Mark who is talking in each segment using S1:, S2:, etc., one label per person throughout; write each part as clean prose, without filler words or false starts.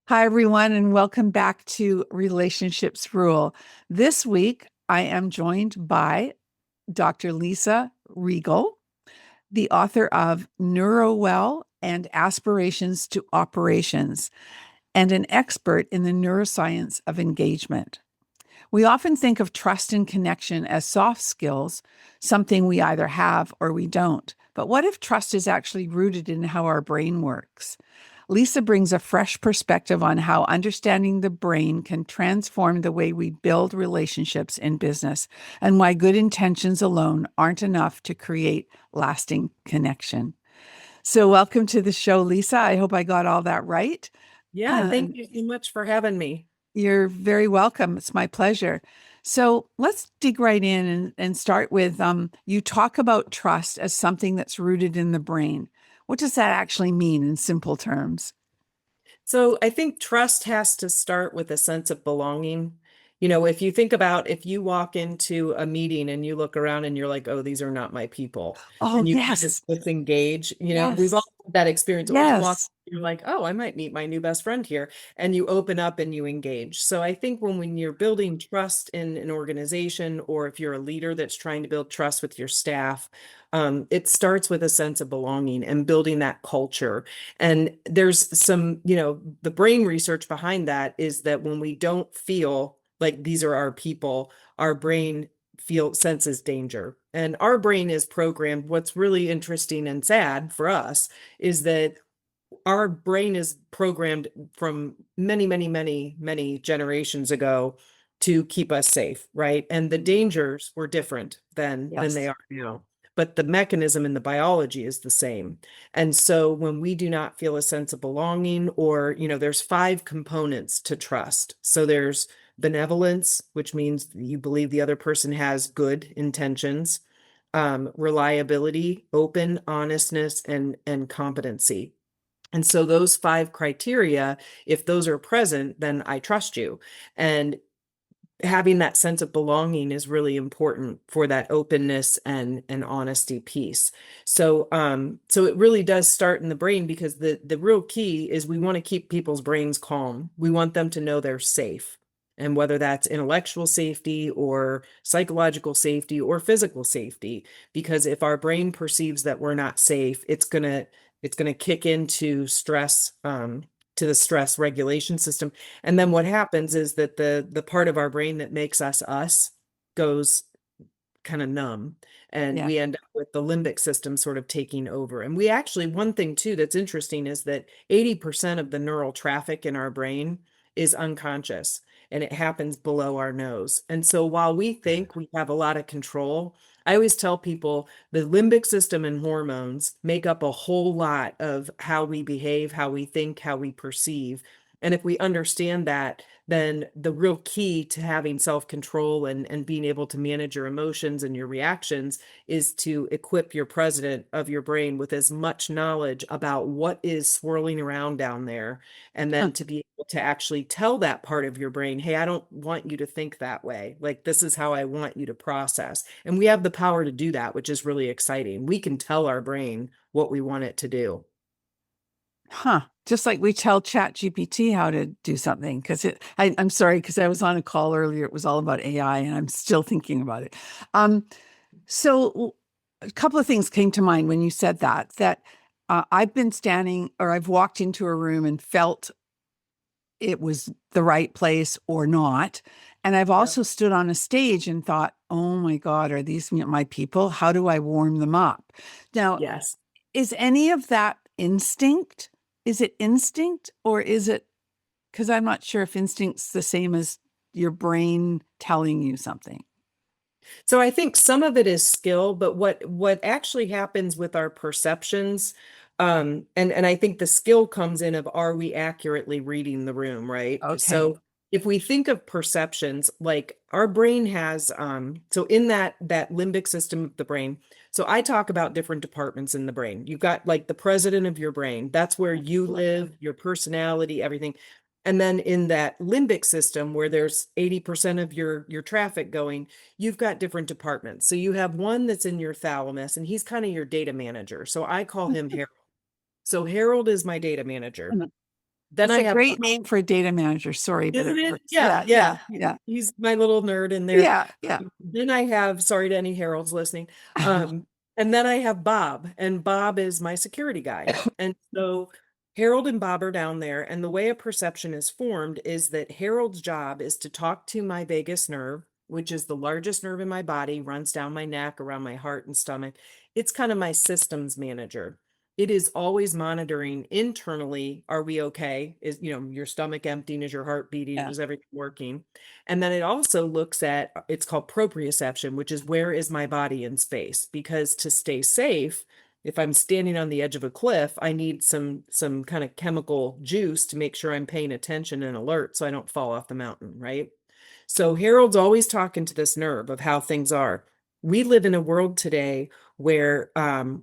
S1: Hi, everyone, and welcome back to Relationships Rule. This week, I am joined by Dr. Lisa Riegel, the author of Neurowell and Aspirations to Operations, and an expert in the neuroscience of engagement. We often think of trust and connection as soft skills, something we either have or we don't. But what if trust is actually rooted in how our brain works? Lisa brings a fresh perspective on how understanding the brain can transform the way we build relationships in business and why good intentions alone aren't enough to create lasting connection. So, welcome to the show, Lisa. I hope I got all that right.
S2: Yeah,
S1: Uh,
S2: thank you so much for having me.
S1: you're very welcome. It's my pleasure. So let's dig right in and start with you talk about trust as something that's rooted in the brain. What does that actually mean in simple terms?
S2: So I think trust has to start with a sense of belonging. If you think about if you walk into a meeting and you look around and you're like, oh, these are not my people,
S1: Oh,
S2: and you kind of
S1: yes.
S2: disengage, we've all
S1: Yes.
S2: had that experience, or you walk,
S1: Yes.
S2: you're like, oh, I might meet my new best friend here, and you open up and you engage. So I think when you're building trust in an organization, or if you're a leader that's trying to build trust with your staff, it starts with a sense of belonging and building that culture. And there's the brain research behind that is that when we don't feel like these are our people, our brain senses danger. And our brain is programmed. What's really interesting and sad for us is that our brain is programmed from many, many, many, many generations ago to keep us safe, right? And the dangers were different than they
S1: Yes.
S2: are now. But the mechanism in the biology is the same. And so when we do not feel a sense of belonging, or, there's five components to trust. So there's benevolence, which means you believe the other person has good intentions, reliability, open, honestness, and competency. And so those five criteria, if those are present, then I trust you. And having that sense of belonging is really important for that openness and honesty piece. So it really does start in the brain, because the real key is we want to keep people's brains calm. We want them to know they're safe. And whether that's intellectual safety or psychological safety or physical safety, because if our brain perceives that we're not safe, it's gonna kick into stress, to the stress regulation system. And then what happens is that the part of our brain that makes us us goes kind of numb, and
S1: Yeah.
S2: we end up with the limbic system sort of taking over. And we actually, one thing too that's interesting is that 80% of the neural traffic in our brain is unconscious, and it happens below our nose. And so while we think we have a lot of control, I always tell people the limbic system and hormones make up a whole lot of how we behave, how we think, how we perceive. And if we understand that, then the real key to having self-control and being able to manage your emotions and your reactions is to equip your president of your brain with as much knowledge about what is swirling around down there, and
S1: Huh.
S2: then to be able to actually tell that part of your brain, hey, I don't want you to think that way. Like, this is how I want you to process. And we have the power to do that, which is really exciting. We can tell our brain what we want it to do.
S1: Huh. Just like we tell Chat GPT how to do something, because I'm sorry, because I was on a call earlier. It was all about AI, and I'm still thinking about it. Um, so a couple of things came to mind when you said that I've been standing or I've walked into a room and felt it was the right place or not. And I've
S2: Yep.
S1: also stood on a stage and thought, oh my God, are these my people? How do I warm them up? Now,
S2: Yes.
S1: is any of that instinct? Is it instinct, or is it, because I'm not sure if instinct's the same as your brain telling you something.
S2: So I think some of it is skill, but what actually happens with our perceptions, and I think the skill comes in of, are we accurately reading the room, right?
S1: Okay.
S2: So if we think of perceptions, like our brain has, so in that limbic system of the brain, so I talk about different departments in the brain. You've got like the president of your brain. That's where you live, your personality, everything. And then in that limbic system where there's 80% of your traffic going, you've got different departments. So you have one that's in your thalamus, and he's kind of your data manager. So I call him Harold. So Harold is my data manager. Then
S1: That's
S2: I
S1: a
S2: have,
S1: great name for a data manager. Sorry, but
S2: isn't
S1: it
S2: it?
S1: works.
S2: Yeah,
S1: Yeah,
S2: yeah.
S1: yeah, yeah,
S2: He's my little nerd in there.
S1: yeah, yeah.
S2: Then I have, sorry to any Heralds listening. Um, and then I have Bob, and Bob is my security guy. And so Harold and Bob are down there, and the way a perception is formed is that Harold's job is to talk to my vagus nerve, which is the largest nerve in my body, runs down my neck, around my heart and stomach. It's kind of my systems manager. It is always monitoring internally, are we okay? Is, your stomach emptying? Is your heart beating?
S1: Yeah.
S2: Is everything working? And then it also looks at, it's called proprioception, which is where is my body in space? Because to stay safe, if I'm standing on the edge of a cliff, I need some kind of chemical juice to make sure I'm paying attention and alert so I don't fall off the mountain, right? So Harold's always talking to this nerve of how things are. We live in a world today where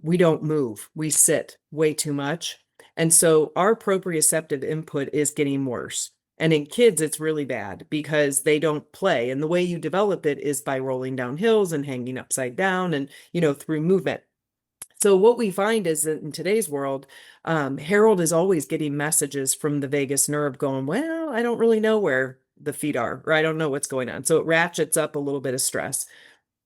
S2: we don't move, we sit way too much. And so our proprioceptive input is getting worse. And in kids, it's really bad because they don't play. And the way you develop it is by rolling down hills and hanging upside down and, through movement. So what we find is that in today's world, Harold is always getting messages from the vagus nerve going, well, I don't really know where the feet are, or I don't know what's going on. So it ratchets up a little bit of stress.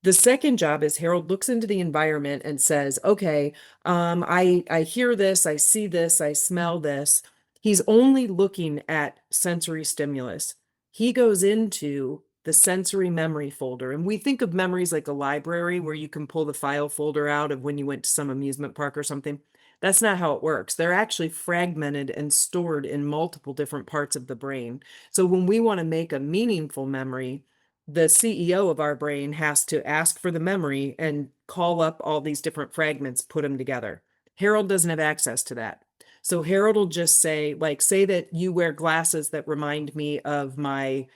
S2: The second job is Harold looks into the environment and says, okay, I hear this, I see this, I smell this. He's only looking at sensory stimulus. He goes into the sensory memory folder. And we think of memories like a library where you can pull the file folder out of when you went to some amusement park or something. That's not how it works. They're actually fragmented and stored in multiple different parts of the brain. So when we want to make a meaningful memory, the CEO of our brain has to ask for the memory and call up all these different fragments, put them together. Harold doesn't have access to that. So Harold will just say, like, say that you wear glasses that remind me of my,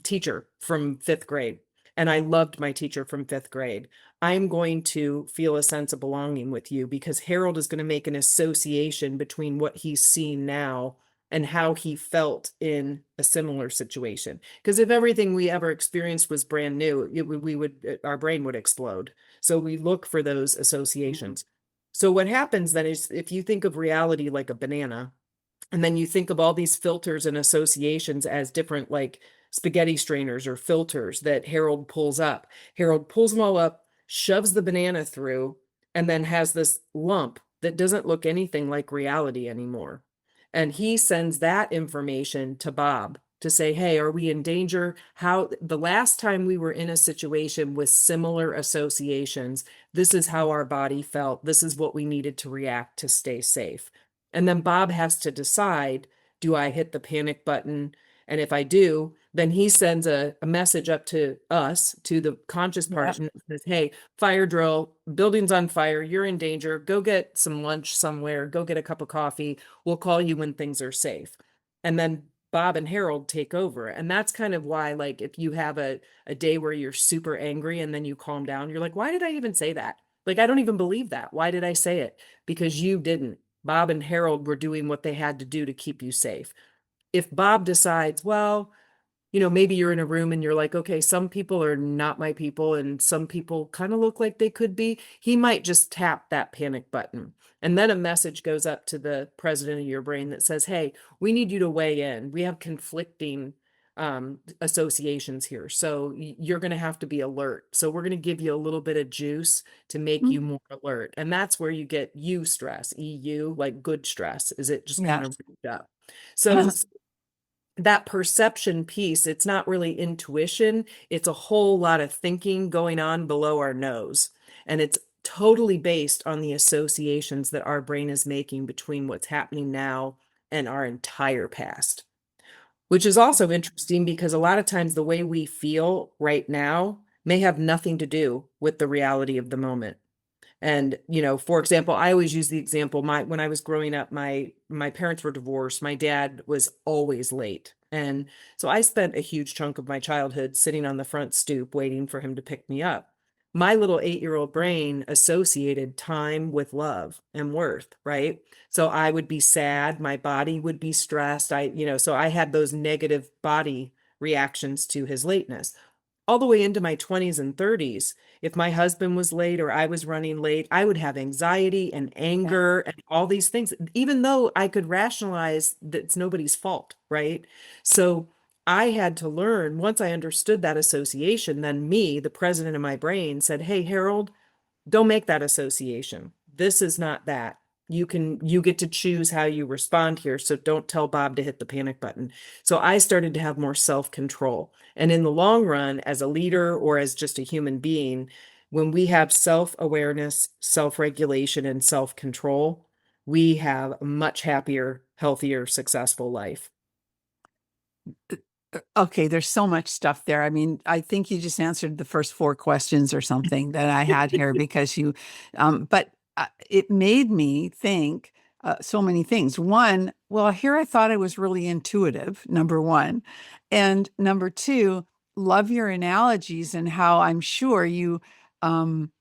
S2: teacher from fifth grade. And I loved my teacher from fifth grade. I'm going to feel a sense of belonging with you because Harold is going to make an association between what he's seeing now and how he felt in a similar situation. Because if everything we ever experienced was brand new, we would our brain would explode. So we look for those associations. So what happens then is if you think of reality like a banana, and then you think of all these filters and associations as different like spaghetti strainers or filters that Harold pulls up. Harold pulls them all up, shoves the banana through, and then has this lump that doesn't look anything like reality anymore. And he sends that information to Bob to say, hey, are we in danger? How the last time we were in a situation with similar associations, this is how our body felt. This is what we needed to react to stay safe. And then Bob has to decide, do I hit the panic button? And if I do, then he sends a message up to us, to the conscious
S1: Yeah.
S2: part, and says, hey, fire drill, building's on fire, you're in danger, go get some lunch somewhere, go get a cup of coffee, we'll call you when things are safe. And then Bob and Harold take over. And that's kind of why, like, if you have a day where you're super angry and then you calm down, you're like, why did I even say that? Like, I don't even believe that. Why did I say it? Because you didn't. Bob and Harold were doing what they had to do to keep you safe. If Bob decides, well, maybe you're in a room and you're like, okay, some people are not my people and some people kind of look like they could be, he might just tap that panic button. And then a message goes up to the president of your brain that says, hey, we need you to weigh in. We have conflicting associations here. So you're going to have to be alert. So we're going to give you a little bit of juice to make you more alert. And that's where you get stress, EU, like good stress, is it just kind
S1: Yes.
S2: of ripped up. So that perception piece, it's not really intuition. It's a whole lot of thinking going on below our nose. And it's totally based on the associations that our brain is making between what's happening now and our entire past. Which is also interesting because a lot of times the way we feel right now may have nothing to do with the reality of the moment. And, for example, I always use the example, when I was growing up, my parents were divorced. My dad was always late. And so I spent a huge chunk of my childhood sitting on the front stoop waiting for him to pick me up. My little 8-year-old brain associated time with love and worth, right? So I would be sad, my body would be stressed. So I had those negative body reactions to his lateness. all the way into my 20s and 30s. If my husband was late or I was running late, I would have anxiety and
S1: Yeah.
S2: anger and all these things, even though I could rationalize that it's nobody's fault, right? So I had to learn, once I understood that association, then me, the president of my brain, said, "Hey, Harold, don't make that association. This is not that. You get to choose how you respond here. So don't tell Bob to hit the panic button." So I started to have more self-control. And in the long run, as a leader or as just a human being, when we have self-awareness, self-regulation, and self-control, we have a much happier, healthier, successful life.
S1: Okay, there's so much stuff there. I mean, I think you just answered the first four questions or something that I had here because but it made me think so many things. One, well, here I thought I was really intuitive, number one. And number two, love your analogies and how I'm sure you um,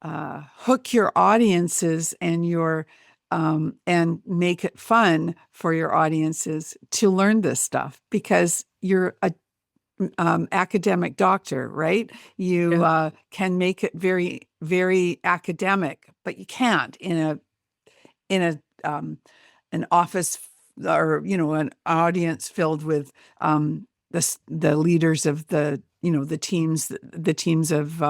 S1: hook your audiences and make it fun for your audiences to learn this stuff because you're a academic doctor, right? You
S2: Yeah.
S1: can make it very, very academic, but you can't in an office or an audience filled with the leaders of the teams of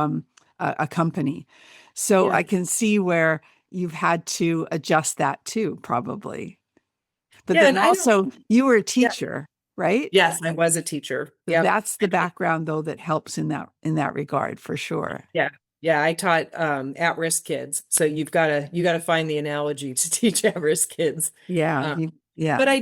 S1: a company. So
S2: Yeah.
S1: I can see where you've had to adjust that too, probably. But
S2: Yeah.
S1: then
S2: And I don't,
S1: also you were a
S2: yeah.
S1: teacher, right?
S2: Yes, I was a teacher. Yep.
S1: That's the background though that helps in that regard for sure.
S2: Yeah. Yeah, I taught at-risk kids. So you got to find the analogy to teach at-risk kids.
S1: Yeah,
S2: Um,
S1: yeah,
S2: but I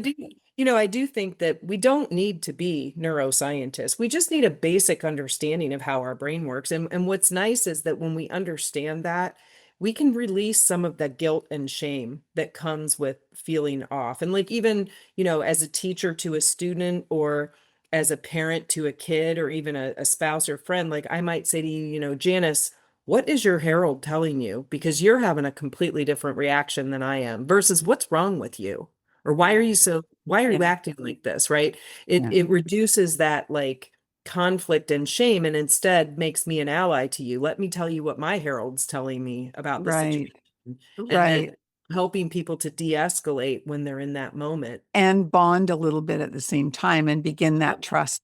S2: do think that we don't need to be neuroscientists. We just need a basic understanding of how our brain works. And what's nice is that when we understand that, we can release some of the guilt and shame that comes with feeling off. And like even, as a teacher to a student or as a parent to a kid or even a spouse or friend, like I might say to you, Janice, what is your Harold telling you? Because you're having a completely different reaction than I am versus what's wrong with you? Or why are
S1: yeah,
S2: you acting like this, right? It
S1: yeah.
S2: it reduces that like conflict and shame and instead makes me an ally to you. Let me tell you what my Harold's telling me about the situation.
S1: Right,
S2: And then
S1: right.
S2: helping people to de-escalate when they're in that moment.
S1: And bond a little bit at the same time and begin that
S2: Yep.
S1: trust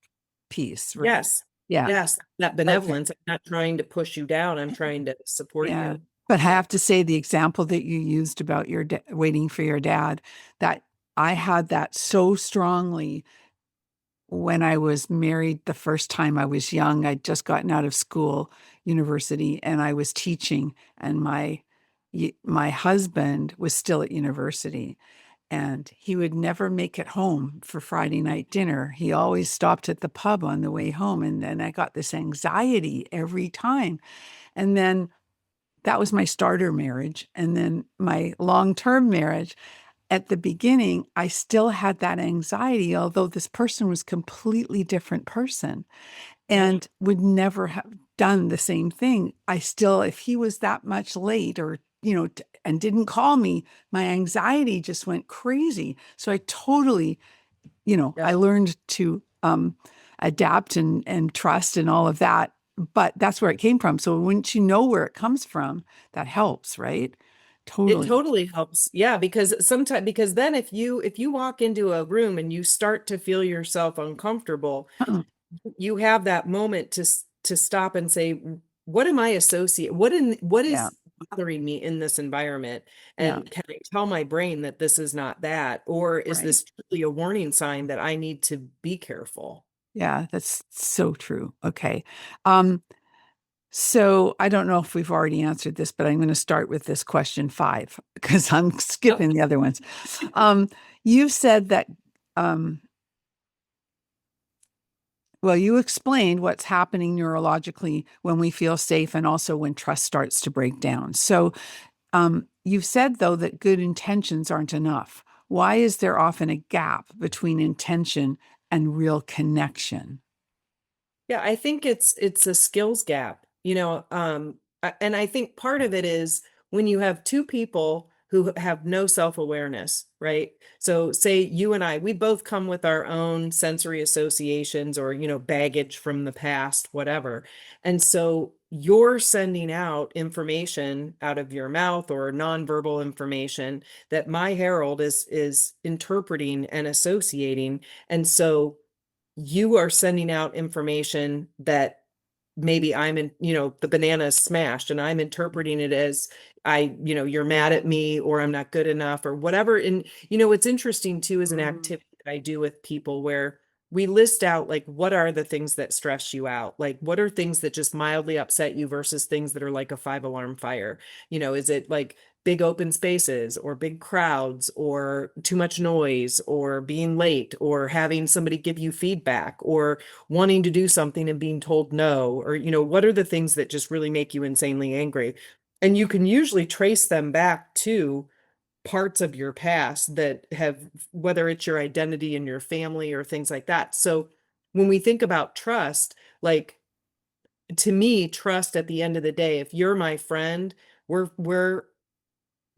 S1: piece, right?
S2: Yes.
S1: Yeah.
S2: Yes. That
S1: Okay.
S2: benevolence. I'm not trying to push you down. I'm trying to support
S1: Yeah.
S2: you.
S1: But I have to say the example that you used about your waiting for your dad, that I had that so strongly when I was married the first time. I was young. I'd just gotten out of school, university, and I was teaching, and my husband was still at university, and he would never make it home for Friday night dinner. He always stopped at the pub on the way home, and then I got this anxiety every time. And then that was my starter marriage, and then my long-term marriage. At the beginning, I still had that anxiety, although this person was completely different person
S2: Yeah.
S1: and would never have done the same thing. I still, if he was that much late or, and didn't call me, my anxiety just went crazy. So I totally, I
S2: Yep.
S1: learned to adapt and trust and all of that. But that's where it came from. So once you know where it comes from, that helps, right?
S2: It
S1: Totally.
S2: totally helps. Yeah, because then if you walk into a room and you start to feel yourself uncomfortable, you have that moment to stop and say, what am I associate? What
S1: Yeah.
S2: is bothering me in this environment?
S1: Yeah.
S2: And can I tell my brain that this is not that? Or is
S1: Right.
S2: this truly a warning sign that I need to be careful?
S1: Yeah. That's so true. Okay. Um, So I don't know if we've already answered this, but I'm going to start with this question 5 because I'm
S2: Yep.
S1: skipping the other ones. Um, you've said that, um, well, you explained what's happening neurologically when we feel safe and also when trust starts to break down. So you've said, though, that good intentions aren't enough. Why is there often a gap between intention and real connection?
S2: Yeah, I think it's a skills gap, and I think part of it is when you have two people who have no self-awareness, right? So say you and I, we both come with our own sensory associations or, baggage from the past, whatever. And so you're sending out information out of your mouth or nonverbal information that my herald is interpreting and associating. And so you are sending out information that maybe I'm in, the banana is smashed and I'm interpreting it as you're mad at me or I'm not good enough or whatever. And, what's interesting too is an activity that I do with people where we list out like what are the things that stress you out? Like what are things that just mildly upset you versus things that are like a 5 alarm fire? Is it like big open spaces or big crowds or too much noise or being late or having somebody give you feedback or wanting to do something and being told no, or, what are the things that just really make you insanely angry? And you can usually trace them back to parts of your past that have, whether it's your identity in your family or things like that. So when we think about trust, like to me, trust at the end of the day, if you're my friend, we're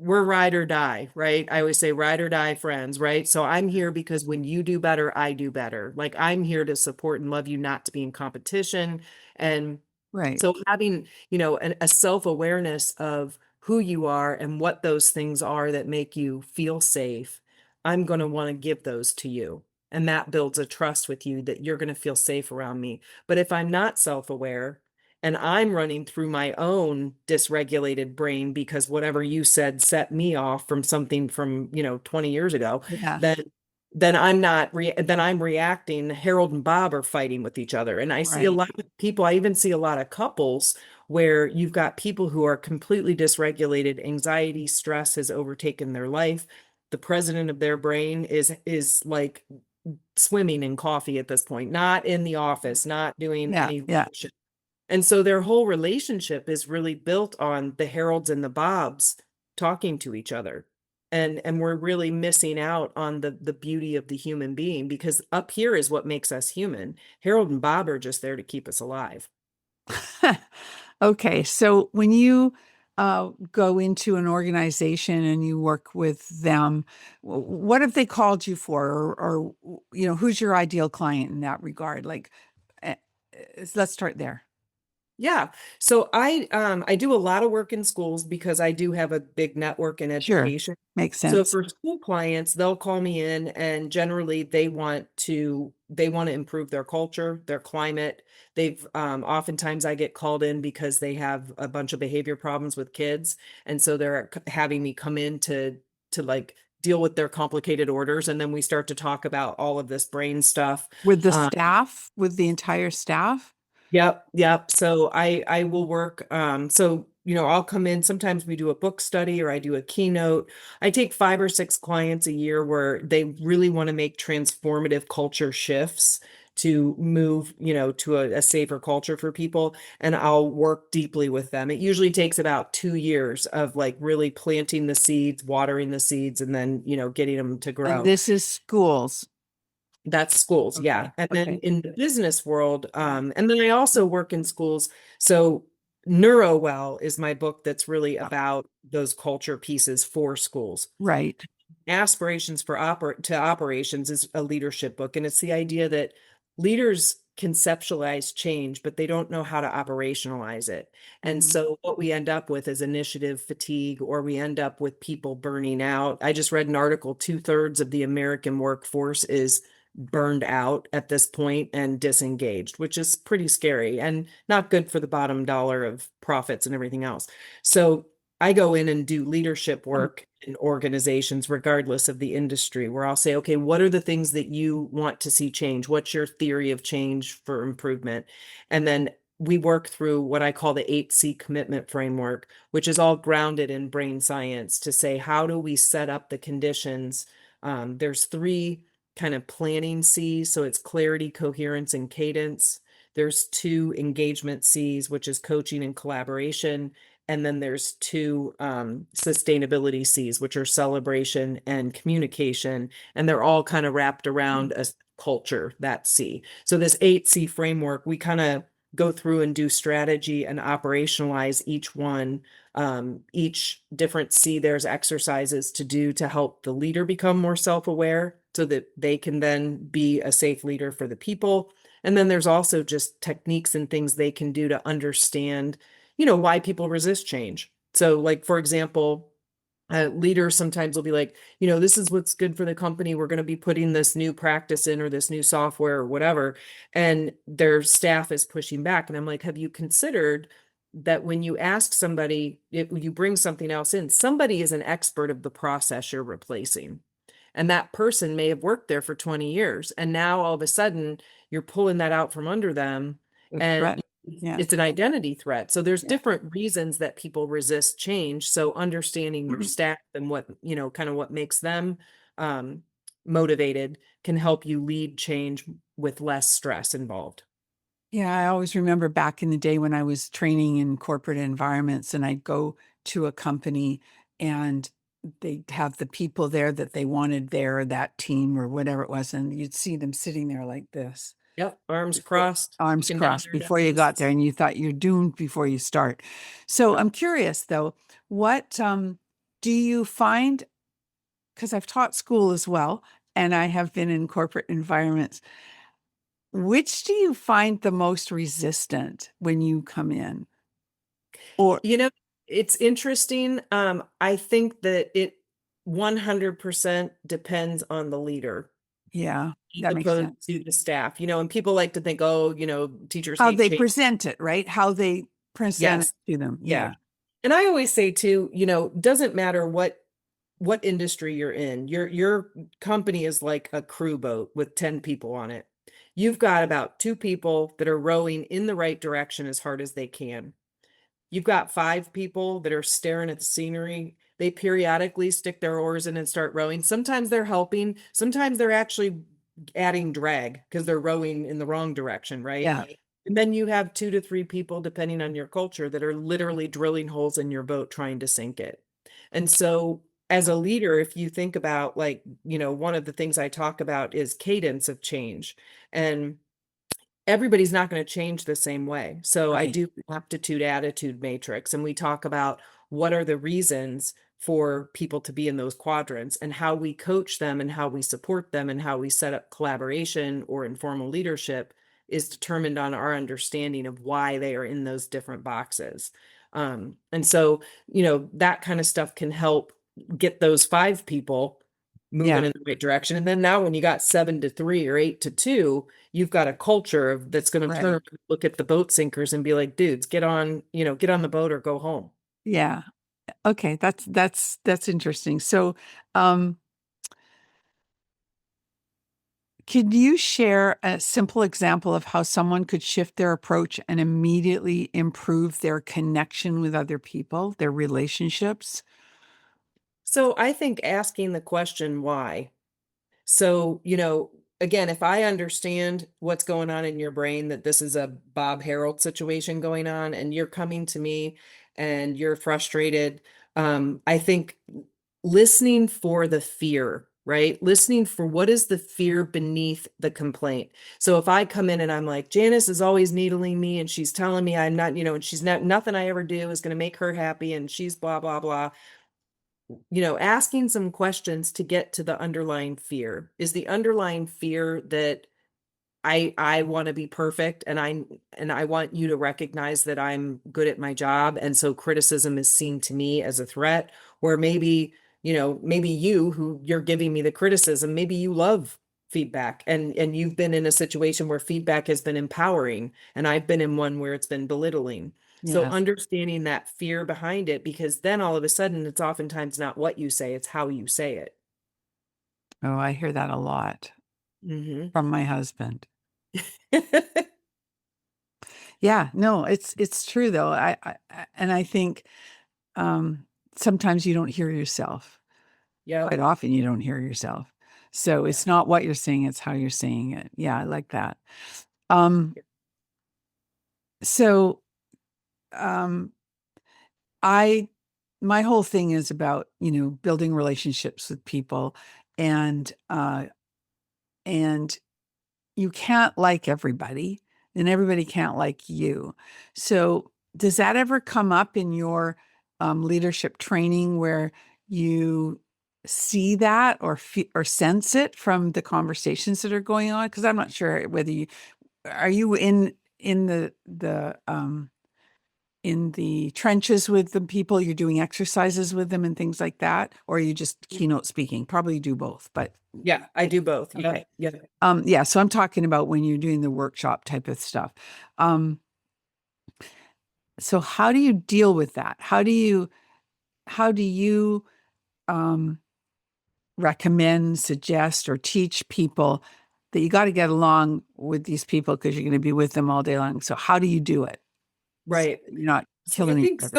S2: ride or die, right? I always say ride or die friends, right? So I'm here because when you do better, I do better. Like I'm here to support and love you, not to be in competition. And
S1: Right.
S2: so having, a self-awareness of who you are and what those things are that make you feel safe, I'm going to want to give those to you. And that builds a trust with you that you're going to feel safe around me. But if I'm not self-aware and I'm running through my own dysregulated brain because whatever you said set me off from something from, 20 years ago,
S1: Yeah.
S2: then I'm not then I'm reacting. Harold and Bob are fighting with each other. And I see a
S1: Right.
S2: lot of people, I even see a lot of couples where you've got people who are completely dysregulated. Anxiety, stress has overtaken their life. The president of their brain is like swimming in coffee at this point, not in the office, not doing
S1: Yeah.
S2: any
S1: Yeah.
S2: leadership. And so their whole relationship is really built on the Harolds and the Bobs talking to each other. And we're really missing out on the beauty of the human being because up here is what makes us human. Harold and Bob are just there to keep us alive.
S1: Okay, so when you go into an organization and you work with them, what have they called you for, or who's your ideal client in that regard? Like, eh, let's start there.
S2: Yeah. So I do a lot of work in schools because I do have a big network in
S1: Sure,
S2: education.
S1: makes
S2: So
S1: sense.
S2: for school clients, they'll call me in and generally they want to improve their culture, their climate. They've oftentimes I get called in because they have a bunch of behavior problems with kids. And so they're having me come in to like deal with their complicated orders. And then we start to talk about all of this brain stuff.
S1: With the
S2: Um,
S1: staff, with the entire staff?
S2: Yep, yep. So I will work so I'll come in, sometimes we do a book study or I do a keynote. I take 5 or 6 clients a year where they really want to make transformative culture shifts to move, to a safer culture for people, and I'll work deeply with them. It usually takes about 2 years of like really planting the seeds, watering the seeds, and then, getting them to
S1: And
S2: grow.
S1: this is schools.
S2: That's schools, yeah.
S1: Okay,
S2: And then
S1: okay.
S2: in the business world, and then I also work in schools. So Neurowell is my book that's really about those culture pieces for schools.
S1: Right.
S2: Aspirations for operations is a leadership book, and it's the idea that leaders conceptualize change, but they don't know how to operationalize it. And
S1: Mhm.
S2: so what we end up with is initiative fatigue, or we end up with people burning out. I just read an article, 2/3 of the American workforce is burned out at this point and disengaged, which is pretty scary and not good for the bottom dollar of profits and everything else. So I go in and do leadership work in organizations, regardless of the industry, where I'll say, okay, what are the things that you want to see change? What's your theory of change for improvement? And then we work through what I call the 8C commitment framework, which is all grounded in brain science to say, how do we set up the conditions? There's 3 kind of planning C's. So it's clarity, coherence, and cadence. There's 2 engagement C's, which is coaching and collaboration. And then there's 2 sustainability C's, which are celebration and communication. And they're all kind of wrapped around a culture, that C. So this 8C framework, we kind of go through and do strategy and operationalize each one. Each different C, there's exercises to do to help the leader become more self-aware so that they can then be a safe leader for the people. And then there's also just techniques and things they can do to understand, why people resist change. So, like, for example, leaders sometimes will be like, this is what's good for the company. We're going to be putting this new practice in or this new software or whatever. And their staff is pushing back. And I'm like, have you considered that when you ask somebody, if you bring something else in, somebody is an expert of the process you're replacing. And that person may have worked there for 20 years. And now all of a sudden you're pulling that out from under them.
S1: The
S2: And
S1: threat. Yeah.
S2: it's an identity threat. So there's
S1: Yeah.
S2: different reasons that people resist change. So understanding your staff and what, kind of what makes them um, motivated can help you lead change with less stress involved.
S1: Yeah, I always remember back in the day when I was training in corporate environments and I'd go to a company and they'd have the people there that they wanted there, that team or whatever it was, and you'd see them sitting there like this,
S2: Yep. Arms crossed,
S1: arms
S2: looking down
S1: crossed
S2: their
S1: before you got
S2: desks.
S1: there and you thought you're doomed before you start. So I'm curious though, what do you find, because I've taught school as well and I have been in corporate environments, which do you find the most resistant when you come in? Or,
S2: You know, it's interesting. I think that it 100% depends on the leader
S1: yeah,
S2: as
S1: that makes
S2: opposed
S1: sense.
S2: to the staff, and people like to think, oh, teachers
S1: How
S2: hate
S1: they
S2: change.
S1: present it, right? How they present it
S2: Yes.
S1: to them.
S2: Yeah.
S1: Yeah.
S2: And I always say too, doesn't matter what industry you're in. Your company is like a crew boat with 10 people on it. You've got about two people that are rowing in the right direction as hard as they can. You've got five people that are staring at the scenery. They periodically stick their oars in and start rowing. Sometimes they're helping, sometimes they're actually adding drag because they're rowing in the wrong direction, right?
S1: Yeah.
S2: And then you have two to three people, depending on your culture, that are literally drilling holes in your boat trying to sink it. And so, as a leader, if you think about, like, one of the things I talk about is cadence of change. And everybody's not going to change the same way. So I
S1: Right.
S2: do aptitude attitude matrix, and we talk about what are the reasons for people to be in those quadrants and how we coach them and how we support them and how we set up collaboration or informal leadership is determined on our understanding of why they are in those different boxes. And so, that kind of stuff can help get those five people moving
S1: Yeah.
S2: in the right direction. And then now when you got 7-3 or 8-2, you've got a culture that's going to
S1: Right.
S2: turn, look at the boat sinkers and be like, dudes, get on the boat or go home.
S1: Yeah. Okay. That's interesting. So, um, could you share a simple example of how someone could shift their approach and immediately improve their connection with other people, their relationships?
S2: So I think asking the question why. So, again, if I understand what's going on in your brain, that this is a Bob Harold situation going on, and you're coming to me and you're frustrated, I think listening for the fear, right? Listening for what is the fear beneath the complaint. So if I come in and I'm like, Janice is always needling me and she's telling me I'm not, and she's not, nothing I ever do is going to make her happy and she's blah, blah, blah, asking some questions to get to the underlying fear. Is the underlying fear that I want to be perfect and I want you to recognize that I'm good at my job, and so criticism is seen to me as a threat? Or maybe you, who you're giving me the criticism, maybe you love feedback, and you've been in a situation where feedback has been empowering, and I've been in one where it's been belittling. So
S1: Yes.
S2: understanding that fear behind it, because then all of a sudden it's oftentimes not what you say, it's how you say it.
S1: Oh, I hear that a lot
S2: Hmm.
S1: from my husband. Yeah, no, it's true though. And I think sometimes you don't hear yourself.
S2: Yep.
S1: Quite often you don't hear yourself. So
S2: Yeah.
S1: it's not what you're saying, it's how you're saying it. Yeah, I like that. Um, so um, I my whole thing is about, building relationships with people and and you can't like everybody. and everybody can't like you. So, does that ever come up in your leadership training where you see that or sense it from the conversations that are going on? Because I'm not sure whether you are you in the trenches with the people, you're doing exercises with them and things like that, or are you just keynote speaking? Probably do both, but
S2: Yeah, I do both. Yeah.
S1: okay.
S2: Yeah.
S1: Yeah, so I'm talking about when you're doing the workshop type of stuff. Um, so how do you deal with that? How do you um, recommend, suggest, or teach people that you got to get along with these people because you're going to be with them all day long? So how do you do it? So
S2: Right.
S1: that you're not
S2: So I
S1: killing each
S2: think
S1: other.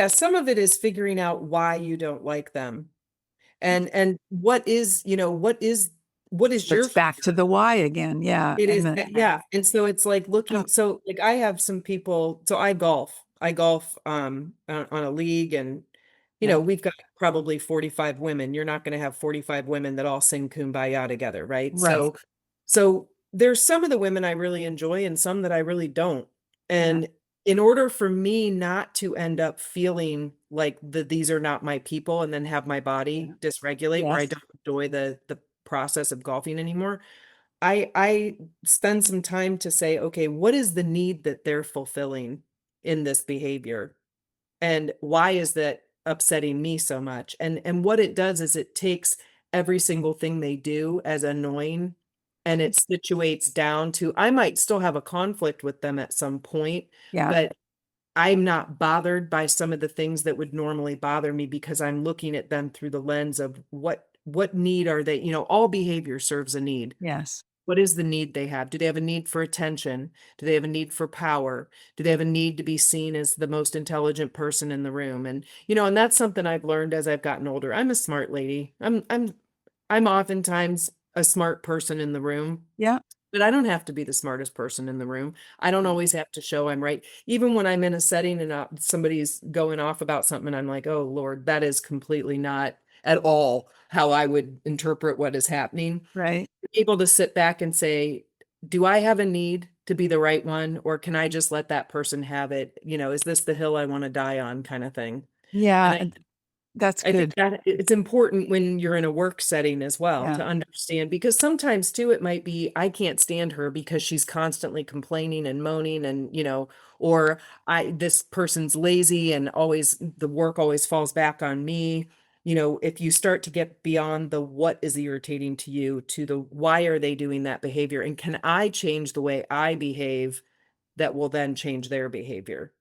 S2: some of it is figuring out why you don't like them. And what is
S1: So
S2: your
S1: it's back to
S2: fear?
S1: the why again. Yeah.
S2: It
S1: And
S2: is,
S1: the
S2: yeah. And so it's like
S1: oh,
S2: looking, so like I have some people, so I golf. I golf on a league, and
S1: yeah.
S2: we've got probably 45 women. You're not going to have 45 women that all sing Kumbaya together, right?
S1: Right.
S2: So there's some of the women I really enjoy and some that I really don't.
S1: Yeah.
S2: And in order for me not to end up feeling like these are not my people and then have my
S1: Yeah.
S2: body dysregulate where I
S1: Yes.
S2: don't enjoy the process of golfing anymore, I spend some time to say, okay, what is the need that they're fulfilling in this behavior? And why is that upsetting me so much? And what it does is it takes every single thing they do as annoying, and it situates down to I might still have a conflict with them at some point,
S1: Yeah.
S2: but I'm not bothered by some of the things that would normally bother me because I'm looking at them through the lens of what need are they, all behavior serves a need.
S1: Yes.
S2: What is the need they have? Do they have a need for attention? Do they have a need for power? Do they have a need to be seen as the most intelligent person in the room? And that's something I've learned as I've gotten older. I'm a smart lady. I'm oftentimes a smart person in the room,
S1: Yeah.
S2: but I don't have to be the smartest person in the room. I don't always have to show I'm right. Even when I'm in a setting and somebody's going off about something, I'm like, oh Lord, that is completely not at all how I would interpret what is happening.
S1: Right.
S2: Able to sit back and say, do I have a need to be the right one, or can I just let that person have it? Is this the hill I want to die on, kind of thing? And
S1: Yeah.
S2: I
S1: That's
S2: I think
S1: good.
S2: that it's important when you're in a work setting as well
S1: Yeah.
S2: to understand, because sometimes too it might be I can't stand her because she's constantly complaining and moaning, and or I this person's lazy and always the work always falls back on me. If you start to get beyond the what is irritating to you to the why are they doing that behavior, and can I change the way I behave that will then change their behavior.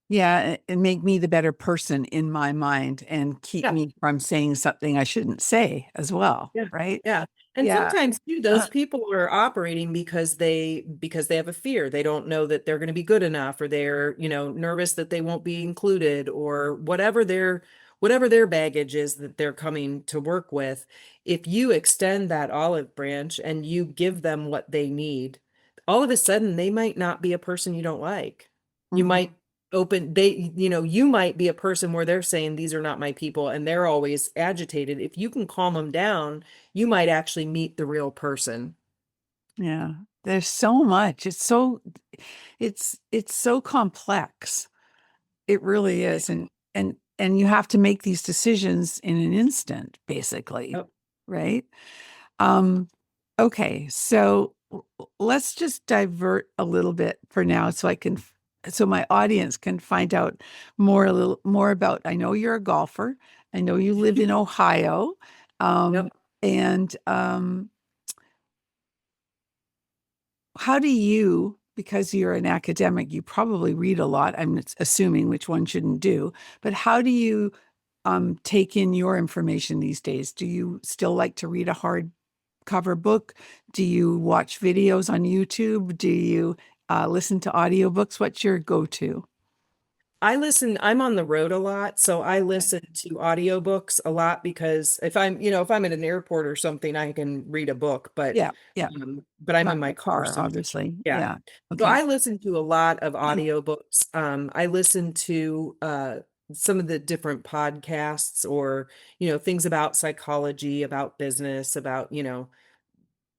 S1: Yeah. And make me the better person in my mind and keep
S2: Yeah.
S1: me from saying something I shouldn't say as well.
S2: Yeah.
S1: Right.
S2: Yeah. And
S1: Yeah.
S2: sometimes too, those people are operating because they have a fear. They don't know that they're going to be good enough, or they're, nervous that they won't be included, or whatever their baggage is that they're coming to work with. If you extend that olive branch and you give them what they need, all of a sudden they might not be a person you don't like. You
S1: Mhm.
S2: might you might be a person where they're saying these are not my people and they're always agitated. If you can calm them down, you might actually meet the real person.
S1: Yeah. There's so much. It's so complex. It really is. And you have to make these decisions in an instant, basically.
S2: Yep.
S1: Right? Um, okay, so let's just divert a little bit for now so my audience can find out a little more about. I know you're a golfer. I know you live in Ohio. Um,
S2: Yep.
S1: and how do you, because you're an academic, you probably read a lot, I'm assuming, which one shouldn't do, but how do you take in your information these days? Do you still like to read a hardcover book? Do you watch videos on YouTube? Do you listen to audiobooks? What's your go-to?
S2: I'm on the road a lot, so I
S1: Okay.
S2: listen to audiobooks a lot because if I'm at an airport or something, I can read a book, but
S1: Yeah, yeah.
S2: but I'm
S1: Not
S2: in
S1: in
S2: my
S1: the
S2: car
S1: car,
S2: so much.
S1: obviously.
S2: Yeah.
S1: Yeah.
S2: So
S1: Okay.
S2: I listen to a lot of audiobooks. I listen to some of the different podcasts, or things about psychology, about business, about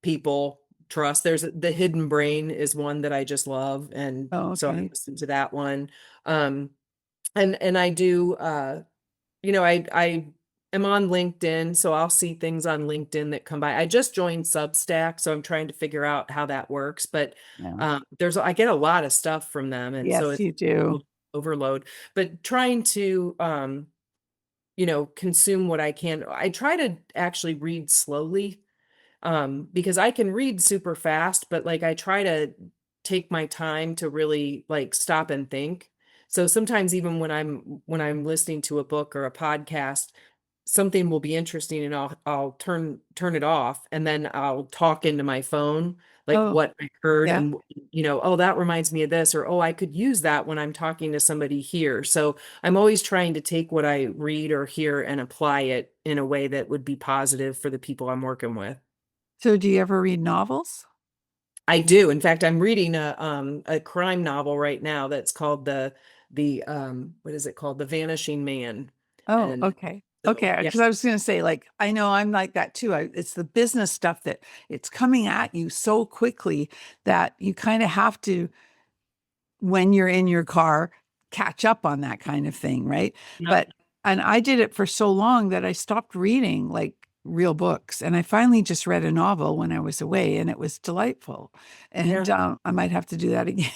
S2: people. trust. There's The Hidden Brain is one that I just love, and
S1: Oh,
S2: so I
S1: okay.
S2: listen to that one. Um, and I do I am on LinkedIn, so I'll see things on LinkedIn that come by. I just joined Substack, so I'm trying to figure out how that works. But
S1: Yeah.
S2: there's I get a lot of stuff from them, and so
S1: Yes,
S2: it's
S1: you do.
S2: overload. But trying to consume what I can. I try to actually read slowly, because I can read super fast, but like I try to take my time to really like stop and think. So sometimes even when I'm listening to a book or a podcast, something will be interesting and I'll turn it off and then I'll talk into my phone like
S1: Oh,
S2: what I heard,
S1: yeah.
S2: and oh, that reminds me of this, or oh, I could use that when I'm talking to somebody here. So I'm always trying to take what I read or hear and apply it in a way that would be positive for the people I'm working with.
S1: So do you ever read novels?
S2: I do. In fact, I'm reading a crime novel right now that's called the what is it called? The Vanishing Man.
S1: Oh,
S2: And
S1: okay.
S2: so
S1: Okay,
S2: yeah.
S1: because I was going to say, like, I know I'm like that too. It's the business stuff that it's coming at you so quickly that you kind of have to, when you're in your car, catch up on that kind of thing, right?
S2: Yep.
S1: But, and I did it for so long that I stopped reading like real books. And I finally just read a novel when I was away, and it was delightful. And
S2: Yeah.
S1: I might have to do that again,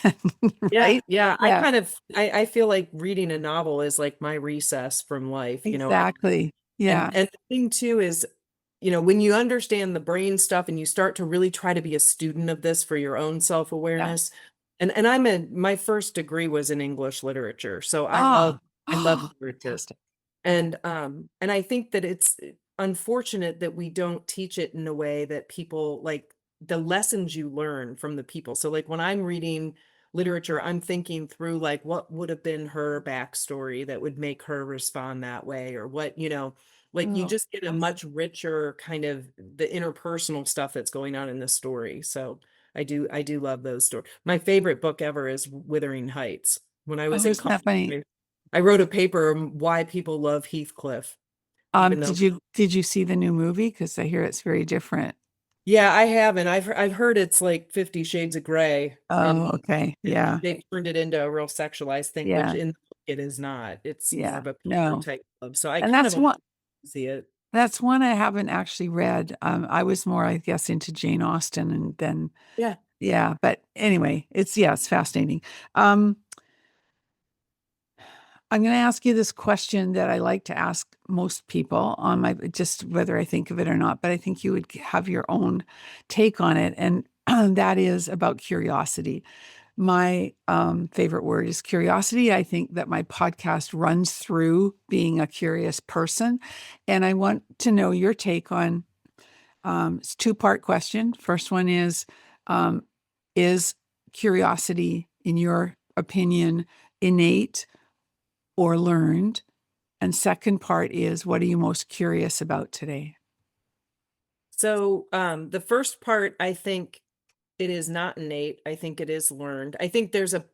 S2: Yeah.
S1: right?
S2: Yeah.
S1: Yeah,
S2: I feel like reading a novel is like my recess from life,
S1: exactly. Yeah,
S2: and the thing too is, when you understand the brain stuff and you start to really try to be a student of this for your own
S1: yeah.
S2: self-awareness. And my first degree was in English literature. So
S1: Ah,
S2: I love literature.
S1: fantastic.
S2: And I think that it's unfortunate that we don't teach it in a way that people like the lessons you learn from the people. So like when I'm reading literature, I'm thinking through like what would have been her backstory that would make her respond that way, or what, like you
S1: Oh,
S2: just get a much richer kind of the interpersonal stuff that's going on in the story. So I do love those stories. My favorite book ever is Wuthering Heights. When I was
S1: oh,
S2: in
S1: isn't
S2: college,
S1: that funny?
S2: I wrote a paper on why people love Heathcliff, even though,
S1: Did you see the new movie? Because I hear it's very different.
S2: yeah, I haven't. I've heard it's like 50 Shades of Grey,
S1: Oh,
S2: and
S1: okay. Yeah.
S2: they turned it into a real sexualized thing, which
S1: Yeah.
S2: in the book it is not. It's more
S1: Yeah.
S2: of a paper
S1: No.
S2: type club. So I
S1: And
S2: kind of want to see it.
S1: that's one I haven't actually read. I was more, I guess, into Jane Austen, and then
S2: Yeah.
S1: yeah, but anyway, it's fascinating. Um, I'm going to ask you this question that I like to ask most people on my, just whether I think of it or not, but I think you would have your own take on it. And that is about curiosity. My favorite word is curiosity. I think that my podcast runs through being a curious person. And I want to know your take on it's a two-part question. First one is curiosity, in your opinion, innate or learned? And second part is, what are you most curious about today?
S2: So the first part, I think it is not innate. I think it is learned. I think there's a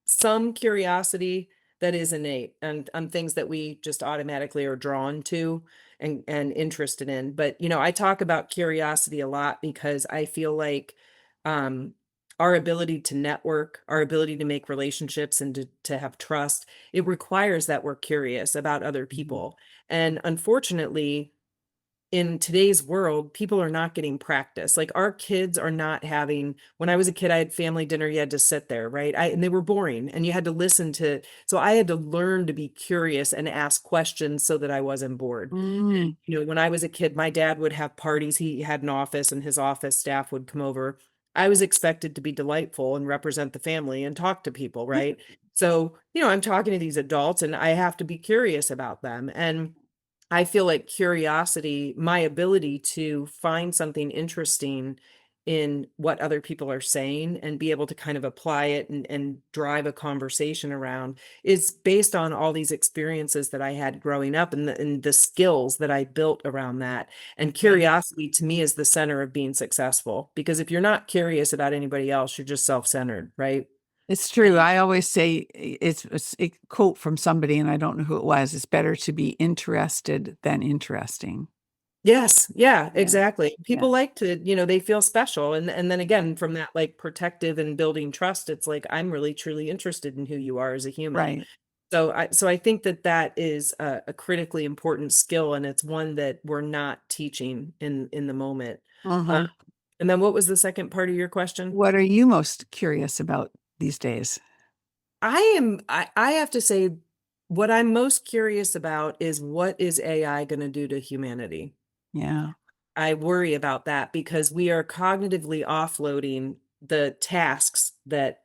S2: some curiosity that is innate and things that we just automatically are drawn to and interested in. But I talk about curiosity a lot because I feel like um our ability to network, our ability to make relationships and to have trust, it requires that we're curious about other
S1: Mhm.
S2: people. And unfortunately, in today's world, people are not getting practice. Like our kids are not having, when I was a kid, I had family dinner, you had to sit there, right? And they were boring and you had to listen to, so I had to learn to be curious and ask questions so that I wasn't bored.
S1: Mm.
S2: When I was a kid, my dad would have parties. He had an office and his office staff would come over. I was expected to be delightful and represent the family and talk to people, right? So, I'm talking to these adults and I have to be curious about them. And I feel like curiosity, my ability to find something interesting in what other people are saying and be able to kind of apply it and drive a conversation around, is based on all these experiences that I had growing up and the skills that I built around that. And curiosity to me is the center of being successful, because if you're not curious about anybody else, you're just self-centered, right?
S1: It's true. I always say it's a quote from somebody, and I don't know who it was. It's better to be interested than interesting.
S2: Yes, yeah,
S1: Yeah.
S2: exactly.
S1: Yeah.
S2: People like to, they feel special. And then
S1: Yeah.
S2: again, from that like protective and building trust, it's like I'm really truly interested in who you are as a human.
S1: Right.
S2: So I think that that is a critically important skill, and it's one that we're not teaching in the moment. Uh,
S1: Uh-huh.
S2: and then what was the second part of your question?
S1: What are you most curious about these days?
S2: I have to say, what I'm most curious about is what is AI going to do to humanity?
S1: Yeah.
S2: I worry about that because we are cognitively offloading the tasks that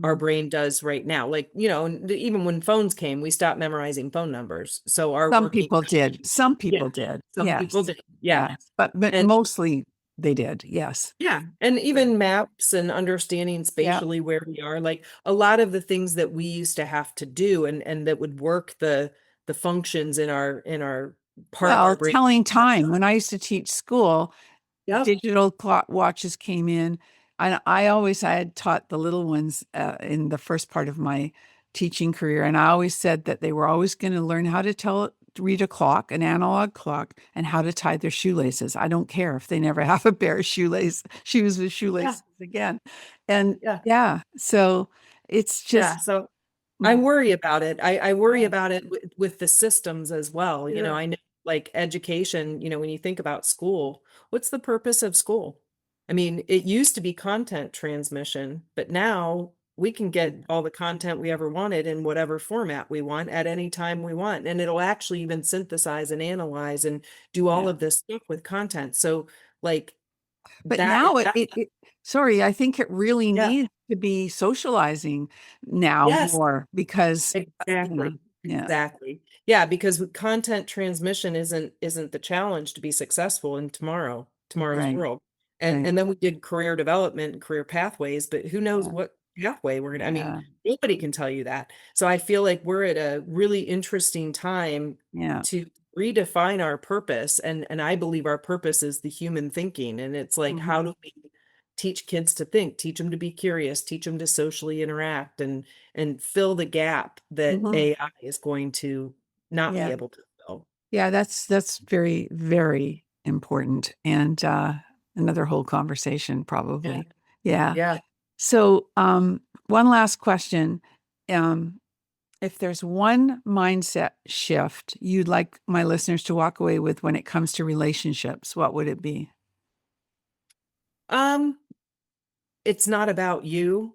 S2: our
S1: Mhm.
S2: brain does right now. Like, even when phones came, we stopped memorizing phone numbers. So our
S1: Some
S2: working,
S1: people did. Some
S2: yeah,
S1: people did.
S2: some people
S1: Yes.
S2: did. Yeah.
S1: Yes. But
S2: And
S1: mostly they did. Yes.
S2: yeah, and even maps and understanding
S1: Yeah.
S2: spatially where we are, like a lot of the things that we used to have to do and that would work the functions in our part of our
S1: Well,
S2: brain.
S1: telling time. When I used to teach school,
S2: Yep.
S1: digital clock watches came in. I had taught the little ones in the first part of my teaching career, and I always said that they were always going to learn how to read a clock, an analog clock, and how to tie their shoelaces. I don't care if they never have a pair of shoes with
S2: Yeah.
S1: shoelaces again. And
S2: Yeah.
S1: yeah, so it's
S2: Yeah.
S1: just
S2: So I
S1: mm,
S2: worry about it. I worry
S1: yeah,
S2: about it with the systems as well.
S1: sure.
S2: I know like education, when you think about school, what's the purpose of school? I mean, it used to be content transmission, but now we can get
S1: Yeah,
S2: all the content we ever wanted in whatever format we want at any time we want. And it'll actually even synthesize and analyze and do all
S1: yeah.
S2: of this stuff with content. So like
S1: But
S2: that,
S1: now
S2: that,
S1: sorry, I think it really
S2: yeah,
S1: needs to be socializing now
S2: yes.
S1: more because, yeah,
S2: Exactly.
S1: yeah,
S2: Exactly. Yeah, because with content transmission isn't the challenge to be successful in tomorrow's
S1: right,
S2: world. And
S1: right,
S2: and then we did career development and career pathways, but who knows
S1: yeah,
S2: what pathway we're gonna, I mean,
S1: yeah,
S2: nobody can tell you that. So I feel like we're at a really interesting time
S1: yeah,
S2: to redefine our purpose. And I believe our purpose is the human thinking. And it's like, how
S1: mhm,
S2: do we teach kids to think, teach them to be curious, teach them to socially interact and fill the gap that
S1: mhm,
S2: AI is going to not be
S1: yeah,
S2: able to fill.
S1: yeah. That's very, very important, and another whole conversation
S2: Yeah.
S1: probably. Yeah.
S2: Yeah.
S1: So, one last question. Um, if there's one mindset shift you'd like my listeners to walk away with when it comes to relationships, what would it be?
S2: Um, it's not about you.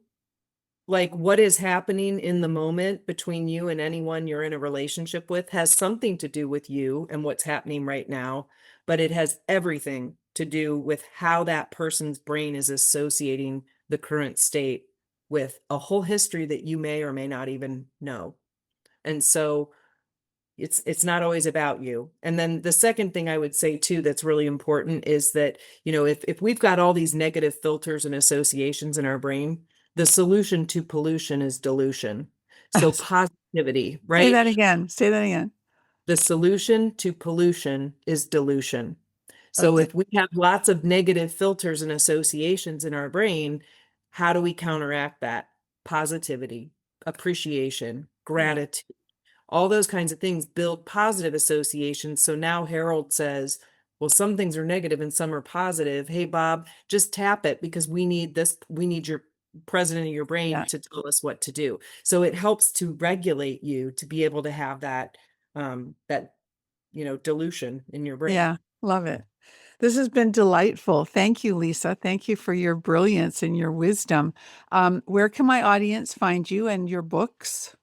S2: Like what is happening in the moment between you and anyone you're in a relationship with has something to do with you and what's happening right now, but it has everything to do with how that person's brain is associating the current state with a whole history that you may or may not even know. And so it's not always about you. And then the second thing I would say too that's really important is that, if we've got all these negative filters and associations in our brain, the solution to pollution is dilution. So positivity,
S1: Say
S2: right?
S1: that again. Say that again.
S2: The solution to pollution is dilution. So
S1: Okay.
S2: if we have lots of negative filters and associations in our brain, how do we counteract that? Positivity, appreciation,
S1: Yeah.
S2: gratitude, all those kinds of things build positive associations. So now Harold says, well, some things are negative and some are positive. Hey, Bob, just tap it because we need this. We need your president of your brain
S1: Yeah.
S2: to tell us what to do. So it helps to regulate you to be able to have that dilution in your brain.
S1: Yeah. Love it. This has been delightful. Thank you, Lisa. Thank you for your brilliance and your wisdom. Where can my audience find you and your books?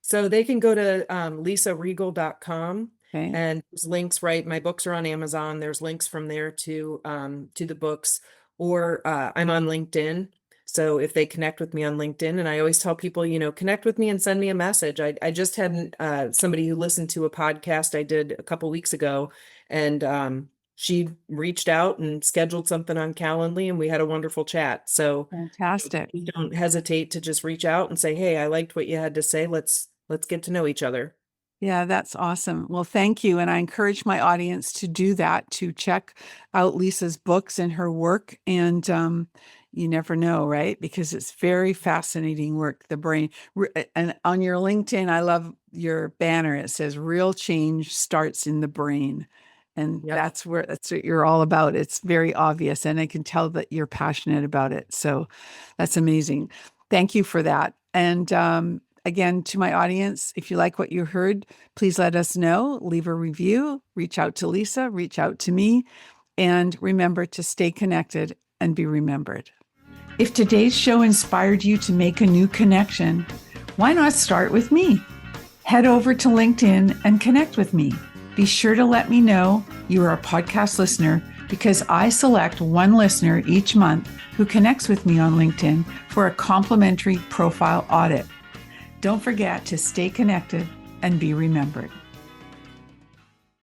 S2: So they can go to lisariegel.com,
S1: Okay.
S2: and there's links, right? My books are on Amazon. There's links from there to the books, or I'm on LinkedIn. So if they connect with me on LinkedIn, and I always tell people, connect with me and send me a message. I just had somebody who listened to a podcast I did a couple weeks ago, and she reached out and scheduled something on Calendly, and we had a wonderful chat. So
S1: Fantastic.
S2: don't hesitate to just reach out and say, "Hey, I liked what you had to say. Let's get to know each other."
S1: Yeah, that's awesome. Well, thank you. And I encourage my audience to do that, to check out Lisa's books and her work. And you never know, right? Because it's very fascinating work, the brain. And on your LinkedIn, I love your banner. It says, real change starts in the brain. And
S2: Yep.
S1: that's what you're all about. It's very obvious. And I can tell that you're passionate about it. So that's amazing. Thank you for that. And again, to my audience, if you like what you heard, please let us know, leave a review, reach out to Lisa, reach out to me, and remember to stay connected and be remembered. If today's show inspired you to make a new connection, why not start with me? Head over to LinkedIn and connect with me. Be sure to let me know you are a podcast listener, because I select one listener each month who connects with me on LinkedIn for a complimentary profile audit. Don't forget to stay connected and be remembered.